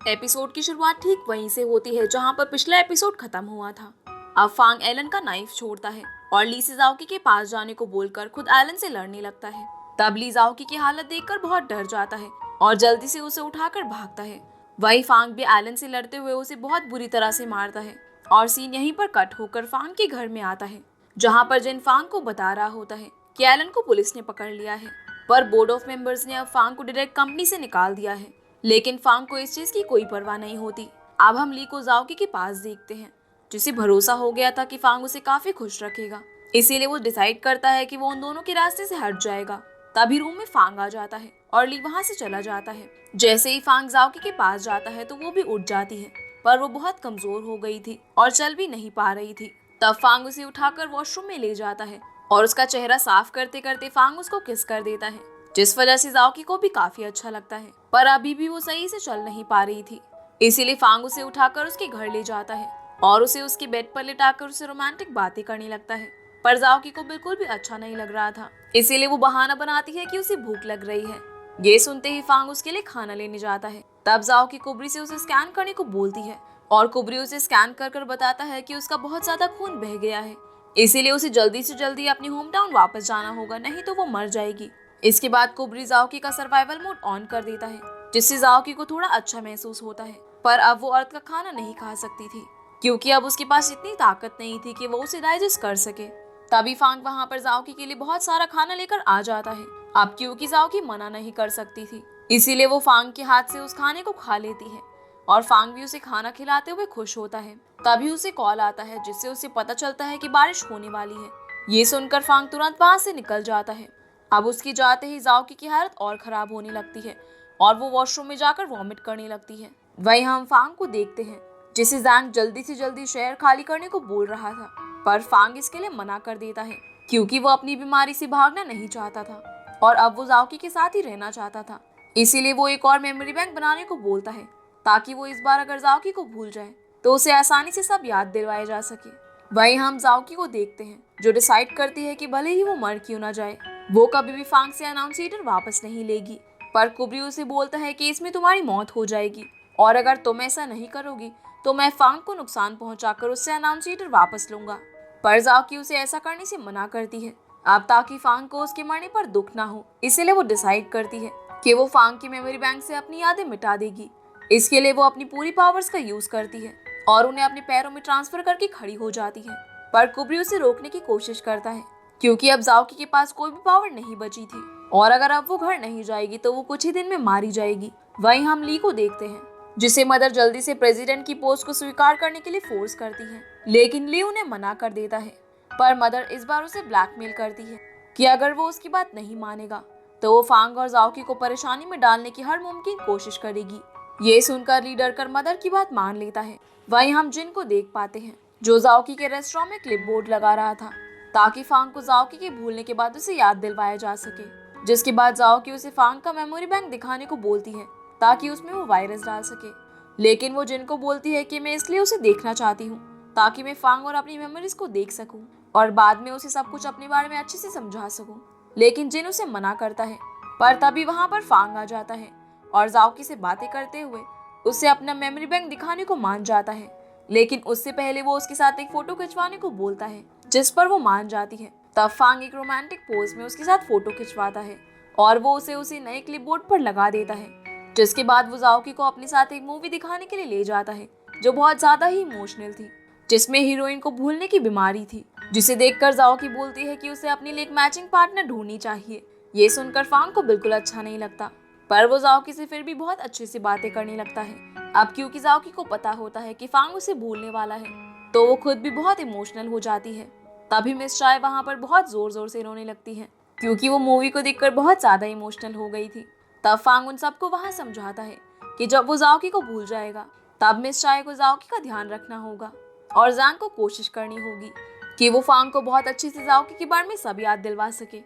Episode की शुरुआत ठीक वहीं से होती है जहां पर पिछला एपिसोड खत्म हुआ था। अब फांग एलन का नाइफ छोड़ता है और ली से जाओकी के पास जाने को बोलकर खुद एलन से लड़ने लगता है। तब ली जाओकी की हालत देखकर बहुत डर जाता है और जल्दी से उसे उठाकर भागता है। वही फांग भी एलन से लड़ते हुए उसे बहुत बुरी तरह से मारता है और सीन यहीं पर कट होकर फांग के घर में आता है, जहाँ पर जिन फांग को बता रहा होता है कि एलन को पुलिस ने पकड़ लिया है, पर बोर्ड ऑफ मेंबर्स ने अब फांग को डायरेक्ट कंपनी से निकाल दिया है। लेकिन फांग को इस चीज की कोई परवाह नहीं होती। अब हम ली को जाओकी के पास देखते हैं, जिसे भरोसा हो गया था कि फांग उसे काफी खुश रखेगा, इसीलिए वो डिसाइड करता है कि वो उन दोनों के रास्ते से हट जाएगा। तभी रूम में फांग आ जाता है और ली वहां से चला जाता है। जैसे ही फांग जाओकी के पास जाता है तो वो भी उठ जाती है, पर वो बहुत कमजोर हो गई थी और चल भी नहीं पा रही थी। तब फांग उसे उठाकर वॉशरूम में ले जाता है और उसका चेहरा साफ करते करते फांग उसको किस कर देता है, जिस वजह से जाओकी को भी काफी अच्छा लगता है। पर अभी भी वो सही से चल नहीं पा रही थी, इसीलिए फांग उसे उठाकर उसके घर ले जाता है और उसे उसके बेड पर लिटाकर उसे रोमांटिक बातें करने लगता है। पर जाओकी को बिल्कुल भी अच्छा नहीं लग रहा था, इसीलिए वो बहाना बनाती है कि उसे भूख लग रही है। ये सुनते ही फांग उसके लिए खाना लेने जाता है। तब जाओकी कुबरी से उसे स्कैन करने को बोलती है और कुबरी उसे स्कैन कर बताता है कि उसका बहुत ज्यादा खून बह गया है, इसीलिए उसे जल्दी से जल्दी अपनी होम टाउन वापस जाना होगा, नहीं तो वो मर जाएगी। इसके बाद कुबरी जाओकी का सर्वाइवल मोड ऑन कर देता है, जिससे जाओकी को थोड़ा अच्छा महसूस होता है। पर अब वो अर्थ का खाना नहीं खा सकती थी, क्योंकि अब उसके पास इतनी ताकत नहीं थी कि वो उसे डाइजेस्ट कर सके। तभी फांग वहाँ पर जाओकी के लिए बहुत सारा खाना लेकर आ जाता है। अब क्योंकि जाओकी मना नहीं कर सकती थी, इसीलिए वो फांग के हाथ से उस खाने को खा लेती है और फांग भी उसे खाना खिलाते हुए खुश होता है। तभी उसे कॉल आता है, जिससे उसे पता चलता है कि बारिश होने वाली है। ये सुनकर फांग तुरंत वहां से निकल जाता है। अब उसकी जाते ही जाओकी की हालत और खराब होने लगती है और वो वॉशरूम में जाकर वॉमिट करने लगती है। वहीं हम फांग को देखते हैं, जिसे जैंग जल्दी से जल्दी शहर खाली करने को बोल रहा था, पर फांग इसके लिए मना कर देता है, क्योंकि वो अपनी बीमारी से भागना नहीं चाहता था और अब वो जाओकी के साथ ही रहना चाहता था। इसीलिए वो एक और मेमोरी बैंक बनाने को बोलता है, ताकि वो इस बार अगर जाओकी को भूल जाए तो उसे आसानी से सब याद दिलवाए जा सके। वहीं हम जाओकी को देखते हैं, जो डिसाइड करती है कि भले ही वो मर क्यों ना जाए, वो कभी भी फांग से अनाउंसिएटर वापस नहीं लेगी। पर कुबरी उसे बोलता है कि इसमें तुम्हारी मौत हो जाएगी और अगर तुम ऐसा नहीं करोगी तो मैं फांग को नुकसान पहुंचाकर उससे अनाउंसिएटर वापस लूंगा। पर जाओकी उसे ऐसा करने से मना करती है, अब ताकि फांग को उसके मरने पर दुख ना हो। इसीलिए वो डिसाइड करती है कि वो फांग की मेमोरी बैंक से अपनी यादें मिटा देगी। इसके लिए वो अपनी पूरी पावर्स का यूज करती है और उन्हें अपने पैरों में ट्रांसफर करके खड़ी हो जाती है। पर कुबरी उसे रोकने की कोशिश करता है, क्योंकि अब जाओकी के पास कोई भी पावर नहीं बची थी और अगर अब वो घर नहीं जाएगी तो वो कुछ ही दिन में मारी जाएगी। वहीं हम ली को देखते हैं, जिसे मदर जल्दी से प्रेसिडेंट की पोस्ट को स्वीकार करने के लिए फोर्स करती है, लेकिन ली उन्हें मना कर देता है। पर मदर इस बार उसे ब्लैकमेल करती है कि अगर वो उसकी बात नहीं मानेगा तो वो फांग और जाओकी को परेशानी में डालने की हर मुमकिन कोशिश करेगी। ये सुनकर ली डरकर मदर की बात मान लेता है। वहीं हम जिन को देख पाते हैं, जो जाओकी के रेस्टोरेंट में क्लिपबोर्ड लगा रहा था, ताकि फांग को जाओकी के भूलने के बाद उसे याद दिलवाया जा सके। जिसके बाद जाओकी उसे फांग का मेमोरी बैंक दिखाने को बोलती है, ताकि उसमें वो वायरस डाल सके। लेकिन वो जिन को बोलती है कि मैं इसलिए उसे देखना चाहती हूँ ताकि मैं फांग और अपनी मेमोरीज को देख सकूं और बाद में उसे सब कुछ अपने बारे में अच्छे से समझा सकूं। लेकिन जिन उसे मना करता है, पर तभी वहां पर फांग आ जाता है और जाओकी से बातें करते हुए उसे अपना मेमोरी बैंक दिखाने को मान जाता है। लेकिन उससे पहले वो उसके साथ एक फोटो खिंचवाने को बोलता है, जिस पर वो मान जाती है। तब फांग एक रोमांटिक पोज में उसके साथ फोटो खिंचवाता है और वो उसे नए क्लिपबोर्ड पर लगा देता है। जिसके बाद वो जाओकी को अपने साथ एक मूवी दिखाने के लिए ले जाता है, जो बहुत ज्यादा ही इमोशनल थी, जिसमें हीरोइन को भूलने की बीमारी थी, जिसे देखकर जाओकी बोलती है कि उसे अपने लिए एक मैचिंग पार्टनर ढूंढनी चाहिए। ये सुनकर फांग को बिल्कुल अच्छा नहीं लगता, पर वो जाओकी से फिर भी बहुत अच्छे से बातें करने लगता है। अब क्योंकि जाओकी को पता होता है कि फांग उसे भूलने वाला है, तो वो खुद भी बहुत इमोशनल हो जाती है। तभी मिस चाय वहाँ पर बहुत जोर जोर से रोने लगती है, क्योंकि वो मूवी को देखकर बहुत ज्यादा इमोशनल हो गई थी। तब फांग उन सबको वहाँ समझाता है कि जब वो जाओकी को भूल जाएगा तब मिस चाय को जाओकी का ध्यान रखना होगा और जैंग को कोशिश करनी होगी कि वो फांग को बहुत अच्छे से जाओकी के बारे में सब याद दिलवा सके।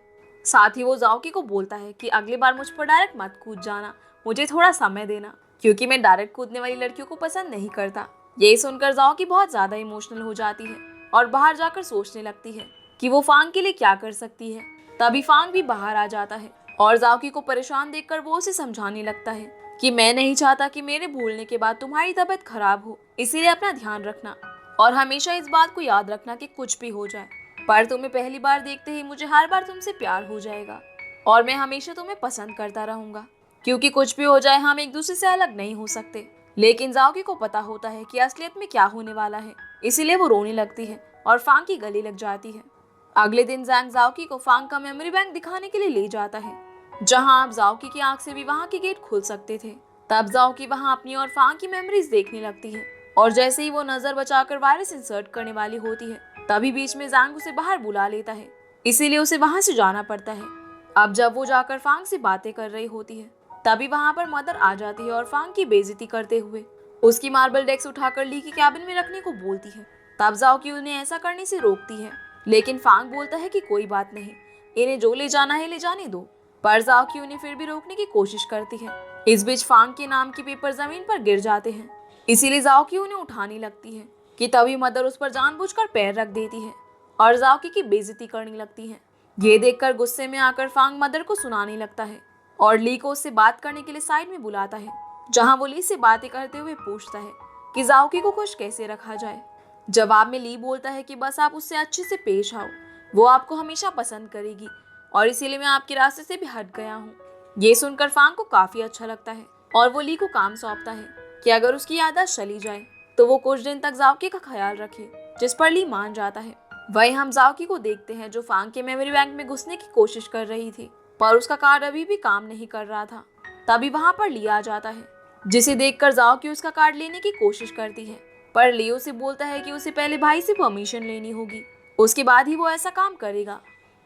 साथ ही वो जाओकी को बोलता है कि अगली बार मुझ पर डायरेक्ट मत कूद जाना, मुझे थोड़ा समय देना, क्योंकि मैं डायरेक्ट कूदने वाली लड़कियों को पसंद नहीं करता। ये सुनकर जाओकी बहुत ज्यादा इमोशनल हो जाती है और बाहर जाकर सोचने लगती है कि वो फांग के लिए क्या कर सकती है। तभी फांग भी बाहर आ जाता है और जाओकी को परेशान देखकर वो उसे समझाने लगता है कि मैं नहीं चाहता कि मेरे भूलने के बाद तुम्हारी तबीयत खराब हो, इसीलिए अपना ध्यान रखना और हमेशा इस बात को याद रखना कि कुछ भी हो जाए, पर तुम्हें पहली बार देखते ही मुझे हर बार तुमसे प्यार हो जाएगा और मैं हमेशा तुम्हें पसंद करता रहूंगा, क्योंकि कुछ भी हो जाए हम एक दूसरे से अलग नहीं हो सकते। लेकिन जाओकी को पता होता है कि असलियत में क्या होने वाला है, इसीलिए वो रोने लगती है और फांग की गले लग जाती है। अगले दिन जैंग जाओकी को फांग का मेमोरी बैंक दिखाने के लिए ले जाता है, जहां अब जाओकी की आंख से भी वहां के गेट खुल सकते थे। तब जाओकी वहां अपनी और फांग की मेमोरीज देखने लगती है और जैसे ही वो नजर बचाकर वायरस इंसर्ट करने वाली होती है, तभी बीच में जैंग उसे बाहर बुला लेता है, इसीलिए उसे वहां से जाना पड़ता है। अब जब वो जाकर फांग से बातें कर रही होती है, तभी वहां पर मदर आ जाती है और फांग की बेइज्जती करते हुए उसकी मार्बल डेस्क उठाकर ली के कैबिन में रखने को बोलती है। तब जाओकी उन्हें ऐसा करने से रोकती है, लेकिन फांग बोलता है कि कोई बात नहीं, इन्हें जो ले जाना है ले जाने दो, पर जाओकी उन्हें फिर भी रोकने की कोशिश करती है। इस बीच फांग के नाम के पेपर जमीन पर गिर जाते हैं, इसीलिए जाओकी उन्हें उठाने लगती है कि तभी मदर उस पर जानबूझकर पैर रख देती है और जाओकी की बेइज्जती करने लगती है। ये देखकर गुस्से में आकर फांग मदर को सुनाने लगता है और ली को उससे बात करने के लिए साइड में बुलाता है, जहां वो ली से बातें करते हुए पूछता है कि जाओकी को खुश कैसे रखा जाए। जवाब में ली बोलता है कि बस आप उससे अच्छे से पेश आओ, वो आपको हमेशा पसंद करेगी और इसीलिए मैं आपके रास्ते से भी हट गया हूँ। ये सुनकर फांग को काफी अच्छा लगता है और वो ली को काम सौंपता है कि अगर उसकी याददाश्त चली जाए तो वो कुछ दिन तक जाओकी का ख्याल रखे, जिस पर ली मान जाता है। वहीं हम जाओकी को देखते हैं जो फांग के मेमोरी बैंक में घुसने की कोशिश कर रही थी, पर उसका कार्ड अभी भी काम नहीं कर रहा था। तभी वहां पर ली आ जाता है, जिसे देखकर जाओकी उसका कार्ड लेने की कोशिश करती है, पर लियो से बोलता है कि उसे पहले भाई से परमिशन लेनी होगी, उसके बाद ही वो ऐसा काम करेगा।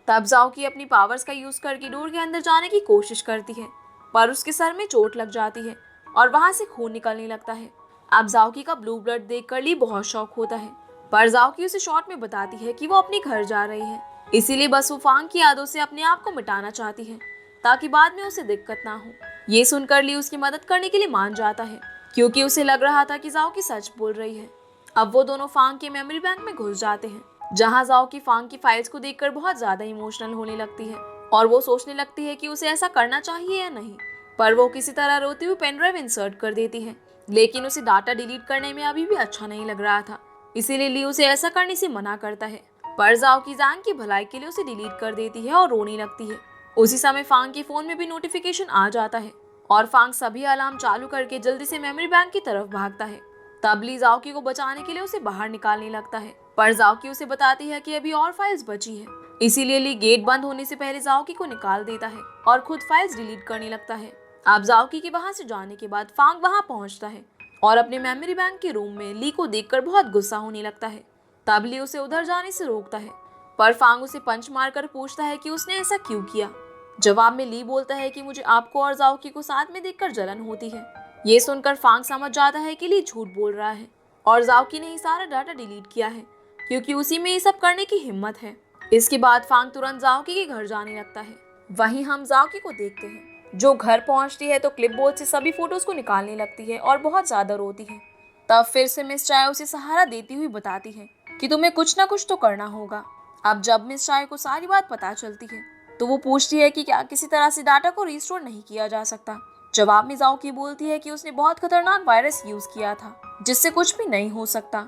तब जाओकी अपनी पावर्स का यूज करके डोर के अंदर जाने की कोशिश करती है, पर उसके सर में चोट लग जाती है और वहां से खून निकलने लगता है। अब जाओकी का ब्लू ब्लड देखकर ली बहुत शौक होता है, पर जाओकी उसे शॉर्ट में बताती है कि वो अपने घर जा रही है, इसीलिए बस वो फांग की यादों से अपने आप को मिटाना चाहती है ताकि बाद में उसे दिक्कत ना हो। ये सुनकर ली उसकी मदद करने के लिए मान जाता है, क्योंकि उसे लग रहा था कि जाओकी सच बोल रही है। अब वो दोनों फांग के मेमोरी बैंक में घुस जाते हैं, जहां जाओकी फांग की फाइल्स को देखकर बहुत ज्यादा इमोशनल होने लगती है और वो सोचने लगती है कि उसे ऐसा करना चाहिए या नहीं, पर वो किसी तरह रोती हुई पेन ड्राइव इंसर्ट कर देती है, लेकिन उसे डाटा डिलीट करने में अभी भी अच्छा नहीं लग रहा था, इसीलिए ली उसे ऐसा करने से मना करता है। पर जाओकी जैंग की भलाई के लिए उसे डिलीट कर देती है और रोने लगती है। उसी समय फांग के फोन में भी नोटिफिकेशन आ जाता है और फांग सभी अलार्म चालू करके जल्दी से मेमोरी बैंक की तरफ भागता है। तब ली जाओकी को बचाने के लिए उसे बाहर निकालने लगता है, पर जाओकी उसे बताती है कि अभी और फाइल्स बची है, इसीलिए ली गेट बंद होने से पहले जाओकी को निकाल देता है और खुद फाइल्स डिलीट करने लगता है। अब जाओकी के वहां से जाने के बाद फांग वहां पहुंचता है और अपने मेमोरी बैंक के रूम में ली को देखकर बहुत गुस्सा होने लगता है। तब ली उसे उधर जाने से रोकता है, पर फांग उसे पंच मारकर पूछता है कि उसने ऐसा क्यों किया। जवाब में ली बोलता है कि मुझे आपको और जाओकी को साथ में देखकर जलन होती है। ये सुनकर फांग समझ जाता है कि ली झूठ बोल रहा है और जाओकी ने ही सारा डाटा डिलीट किया है, क्योंकि उसी में ये सब करने की हिम्मत है। इसके बाद फांग तुरंत जाओकी के घर जाने लगता है। वहीं हम जाओकी को देखते हैं जो घर पहुंचती है तो क्लिपबोर्ड से सभी फोटोज को निकालने लगती है और बहुत ज्यादा रोती है। तब फिर से मिस चाय उसे सहारा देती हुई बताती है कि तुम्हें कुछ ना कुछ तो करना होगा। अब जब मिस चाय को सारी बात पता चलती है तो वो पूछती है कि क्या किसी तरह से डाटा को रिस्टोर नहीं किया जा सकता। जवाब में जाओकी बोलती है कि उसने बहुत खतरनाक वायरस यूज किया था जिससे कुछ भी नहीं हो सकता।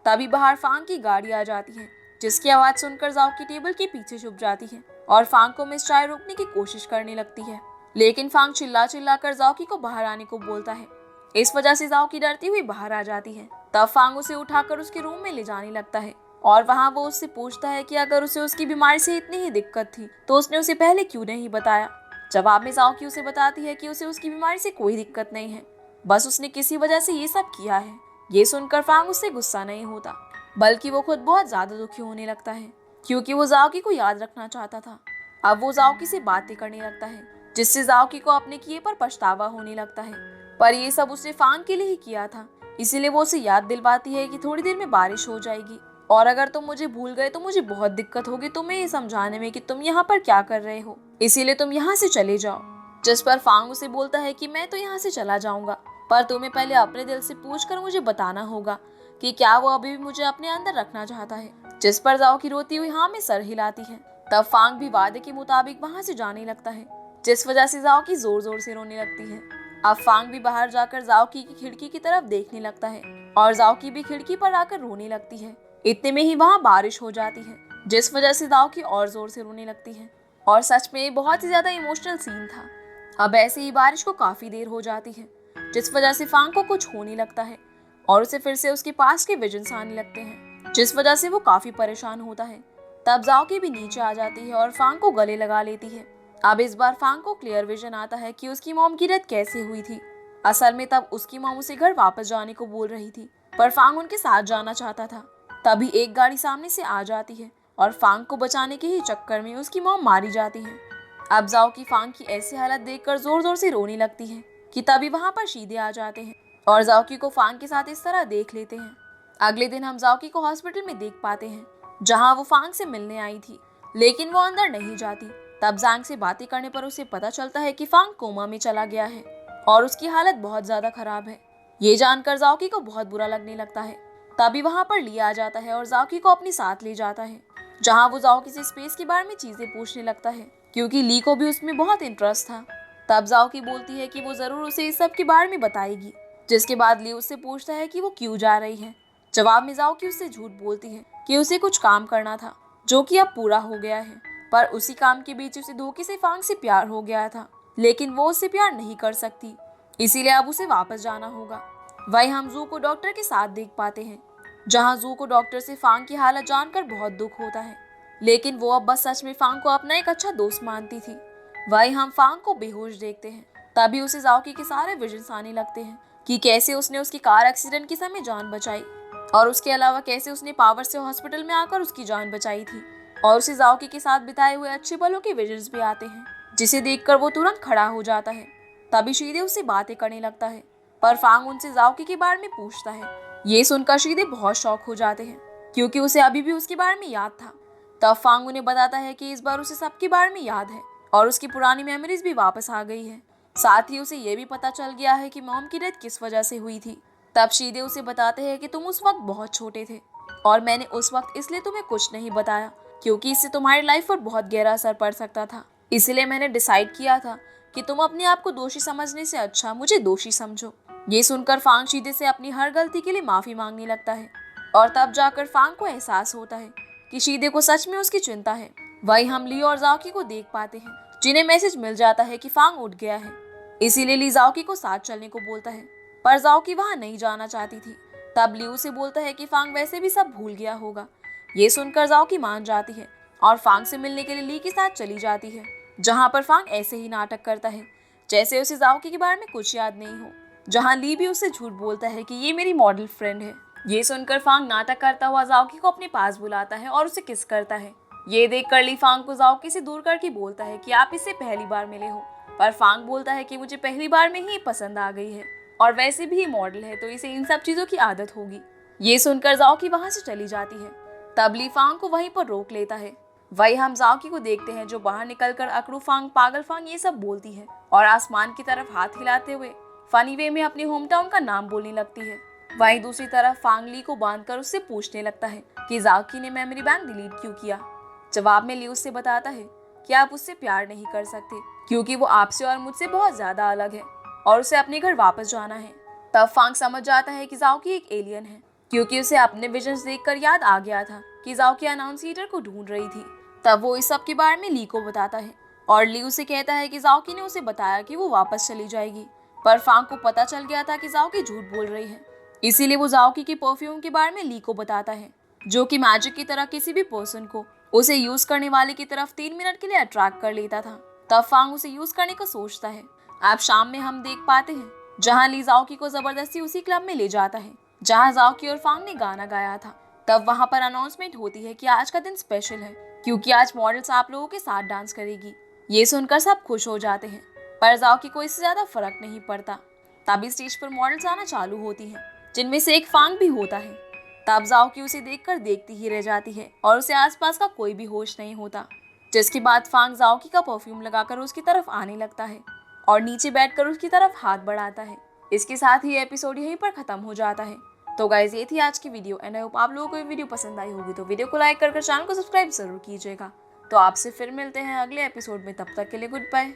तभी बाहर फांग की गाड़ी आ जाती है, जिसकी आवाज सुनकर जाओकी टेबल के पीछे छुप जाती है और फांग को मिस चाय रोकने की कोशिश करने लगती है, लेकिन फांग चिल्ला चिल्ला कर जाओकी को बाहर आने को बोलता है। इस वजह से जाओकी डरती हुई बाहर आ जाती है। तब फांग उसे उठाकर उसके रूम में ले जाने लगता है और वहां वो उससे पूछता है कि अगर उसे उसकी बीमारी से इतनी ही दिक्कत थी तो उसने उसे पहले क्यों नहीं बताया। जवाब में जाओकी उसे बताती है कि उसे उसकी बीमारी से कोई दिक्कत नहीं है, बस उसने किसी वजह से ये सब किया है। ये सुनकर फांग उससे गुस्सा नहीं होता, बल्कि वो खुद बहुत ज्यादा दुखी होने लगता है, क्योंकि वो जाओकी को याद रखना चाहता था। अब वो जाओकी से बातें करने लगता है, जिससे जाओकी को अपने किए पर पछतावा होने लगता है, पर ये सब उसने फांग के लिए ही किया था, इसीलिए वो उसे याद दिलवाती है कि थोड़ी देर में बारिश हो जाएगी और अगर तुम मुझे भूल गए तो मुझे बहुत दिक्कत होगी तुम्हें ये समझाने में कि तुम यहाँ पर क्या कर रहे हो, इसीलिए तुम यहाँ से चले जाओ। जिस पर फांग उसे बोलता है कि मैं तो यहाँ से चला जाऊंगा, पर तुम्हें पहले अपने दिल से पूछकर मुझे बताना होगा कि क्या वो अभी भी मुझे अपने अंदर रखना चाहता है। जिस पर जाओकी रोती हुई हाँ में सर हिलाती है। तब फांग भी वादे के मुताबिक वहां से जाने लगता है, जिस वजह से जाओकी जोर जोर से रोने लगती है। अब फांग भी बाहर जाकर जाओकी की खिड़की की तरफ देखने लगता है और जाओकी भी खिड़की पर आकर रोने लगती है। इतने में ही वहाँ बारिश हो जाती है, जिस वजह से जाओकी और जोर से रोने लगती है। और सच में बहुत ही ज्यादा इमोशनल सीन था। अब ऐसे ही बारिश को काफी देर हो जाती है, जिस वजह से फांग को कुछ होने लगता है और उसे फिर से उसके पास के विजन्स आने लगते हैं, जिस वजह से वो काफी परेशान होता है। तब जाओकी भी नीचे आ जाती है और फांग को गले लगा लेती है। अब इस बार फांग को क्लियर विजन आता है कि उसकी मॉम की डेथ कैसे हुई थी। असल में तब उसकी मॉम उसे घर वापस जाने को बोल रही थी, पर फांग उनके साथ जाना चाहता था। तभी एक गाड़ी सामने से आ जाती है और फांग को बचाने के ही चक्कर में उसकी मॉम मारी जाती है। अब जाओकी फांग की ऐसी हालत देखकर जोर जोर से रोने लगती है कि तभी वहाँ पर शीदे आ जाते हैं और जाओकी को फांग के साथ इस तरह देख लेते हैं। अगले दिन हम जाओकी को हॉस्पिटल में देख पाते हैं, जहाँ वो फांग से मिलने आई थी, लेकिन वो अंदर नहीं जाती। तब जांग से बातें करने पर उसे पता चलता है कि फांग कोमा में चला गया है और उसकी हालत बहुत ज्यादा खराब है। ये जानकर जाओकी को बहुत बुरा लगने लगता है। तभी वहाँ पर ली आ जाता है और जाओकी को अपने साथ ले जाता है, जहाँ वो जाओकी से स्पेस के बारे में चीजें पूछने लगता है, क्योंकि ली को भी उसमें बहुत इंटरेस्ट था। तब जाओकी बोलती है कि वो जरूर उसे इस सब के बारे में बताएगी, जिसके बाद ली उससे पूछता है कि वो क्यों जा रही है। जवाब में जाओकी उससे झूठ बोलती है कि उसे कुछ काम करना था, जो कि अब पूरा हो गया है, पर उसी काम के बीच उसे धोखे से फांग से प्यार हो गया था, लेकिन वो उससे प्यार नहीं कर सकती, इसीलिए अब उसे वापस जाना होगा। वही हम जू को डॉक्टर के साथ देख पाते हैं, जहाँ जू को डॉक्टर से फांग की हालत जानकर बहुत दुख होता है, लेकिन वो अब बस सच में फांग को अपना एक अच्छा दोस्त मानती थी। वही हम फांग को बेहोश देखते हैं। तभी उसे जाओकी के सारे विजन्स आने लगते हैं कि कैसे उसने उसकी कार एक्सीडेंट के समय जान बचाई, और उसके अलावा कैसे उसने पावर से हॉस्पिटल में आकर उसकी जान बचाई थी। और उसे जाओकी के साथ बिताए हुए अच्छे पलों के विजन्स भी आते हैं, जिसे देखकर वो तुरंत खड़ा हो जाता है। तभी शीदे उससे बातें करने लगता है, पर फांग उनसे जाओकी के बारे में पूछता है। ये सुनकर शीदे बहुत शौक हो जाते हैं, क्योंकि उसे अभी भी उसके बारे में याद था। तब फांग उन्हें बताता है कि इस बार उसे सबके बारे में याद है और उसकी पुरानी मेमोरीज भी वापस आ गई है। साथ ही उसे ये भी पता चल गया है कि मॉम की डेथ किस वजह से हुई थी। तब शीदे उसे बताते हैं कि तुम उस वक्त बहुत छोटे थे और मैंने उस वक्त इसलिए तुम्हें कुछ नहीं बताया, क्योंकि इससे तुम्हारी लाइफ पर बहुत गहरा असर पड़ सकता था। इसलिए मैंने डिसाइड किया था कि तुम अपने आप को दोषी समझने से अच्छा मुझे दोषी समझो। ये सुनकर फांग शीदे से अपनी हर गलती के लिए माफी मांगने लगता है, और तब जाकर फांग को एहसास होता है कि शीदे को सच में उसकी चिंता है। वही हम ली और जाओकी को देख पाते हैं, जिन्हें मैसेज मिल जाता है कि फांग उठ गया है। इसीलिए ली जाओकी को साथ चलने को बोलता है, पर जाओकी वहां नहीं जाना चाहती थी। तब ली उसे बोलता है कि फांग वैसे भी सब भूल गया होगा। ये सुनकर जाओकी मान जाती है और फांग से मिलने के लिए ली के साथ चली जाती है, जहाँ पर फांग ऐसे ही नाटक करता है जैसे उसे जाओकी के बारे में कुछ याद नहीं हो, जहाँ ली भी उससे झूठ बोलता है कि ये मेरी मॉडल फ्रेंड है। ये सुनकर फांग नाटक करता हुआ जाओकी को अपने पास बुलाता है और उसे किस करता है। ये देख कर ली फांग को जाओकी से दूर करके बोलता है कि आप इससे पहली बार मिले हो, पर फांग बोलता है कि मुझे पहली बार में ही पसंद आ गई है और वैसे भी मॉडल है तो इसे इन सब चीजों की आदत होगी। ये सुनकर जाओकी वहां से चली जाती है। तब ली फांग को वहीं पर रोक लेता है। वही हम जाओकी को देखते हैं, जो बाहर निकलकर अकड़ू फांग, पागल फांग ये सब बोलती है और आसमान की तरफ हाथ हिलाते हुए फनी वे में अपने होम टाउन का नाम बोलने लगती है। वहीं दूसरी तरफ फांग ली को बांधकर उससे पूछने लगता है कि जाओकी ने मेमोरी बैंक डिलीट क्यों किया। जवाब में ली उससे बताता है कि आप उससे प्यार नहीं कर सकते, क्योंकि वो आपसे और मुझसे बहुत ज्यादा अलग है और उसे अपने घर वापस जाना है। तब फांग समझ जाता है कि जाओकी एक एलियन है, क्योंकि उसे अपने विजन्स देखकर याद आ गया था कि जाओकी अनाउंसिएटर को ढूंढ रही थी। तब वो इस सब के बारे में ली को बताता है और ली उसे कहता है कि जाओकी ने उसे बताया कि वो वापस चली जाएगी, पर फांग को पता चल गया था कि जाओकी झूठ बोल रही है। इसीलिए वो जाओकी के परफ्यूम के बारे में ली को बताता है, जो कि मैजिक की तरह किसी भी पर्सन को उसे यूज करने वाले की तरफ 3 मिनट के लिए अट्रैक्ट कर लेता था। तब फांग उसे यूज करने का सोचता है। अब शाम में हम देख पाते हैं, जहाँ ली जाओकी को जबरदस्ती उसी क्लब में ले जाता है जहाँ जाओकी और फांग ने गाना गाया था। तब वहाँ पर अनाउंसमेंट होती है कि आज का दिन स्पेशल है, क्योंकि आज मॉडल्स आप लोगों के साथ डांस करेगी। ये सुनकर सब खुश हो जाते हैं, पर जाओकी को इससे ज्यादा फर्क नहीं पड़ता। तभी स्टेज पर मॉडल्स आना चालू होती हैं, जिनमें से एक फांग भी होता है। तब जाओकी उसे देखकर देखती ही रह जाती है और उसे आसपास का कोई भी होश नहीं होता। जिसके बाद फांग जाओकी का परफ्यूम लगाकर उसकी तरफ आने लगता है और नीचे बैठकर उसकी तरफ हाथ बढ़ाता है। इसके साथ ही एपिसोड यहीं पर खत्म हो जाता है। तो गाइज ये थी आज की वीडियो एंड आई होप आप लोगों को ये वीडियो पसंद आई होगी, तो वीडियो को लाइक कर चैनल को सब्सक्राइब जरूर कीजिएगा। तो आपसे फिर मिलते हैं अगले एपिसोड में, तब तक के लिए गुड बाय।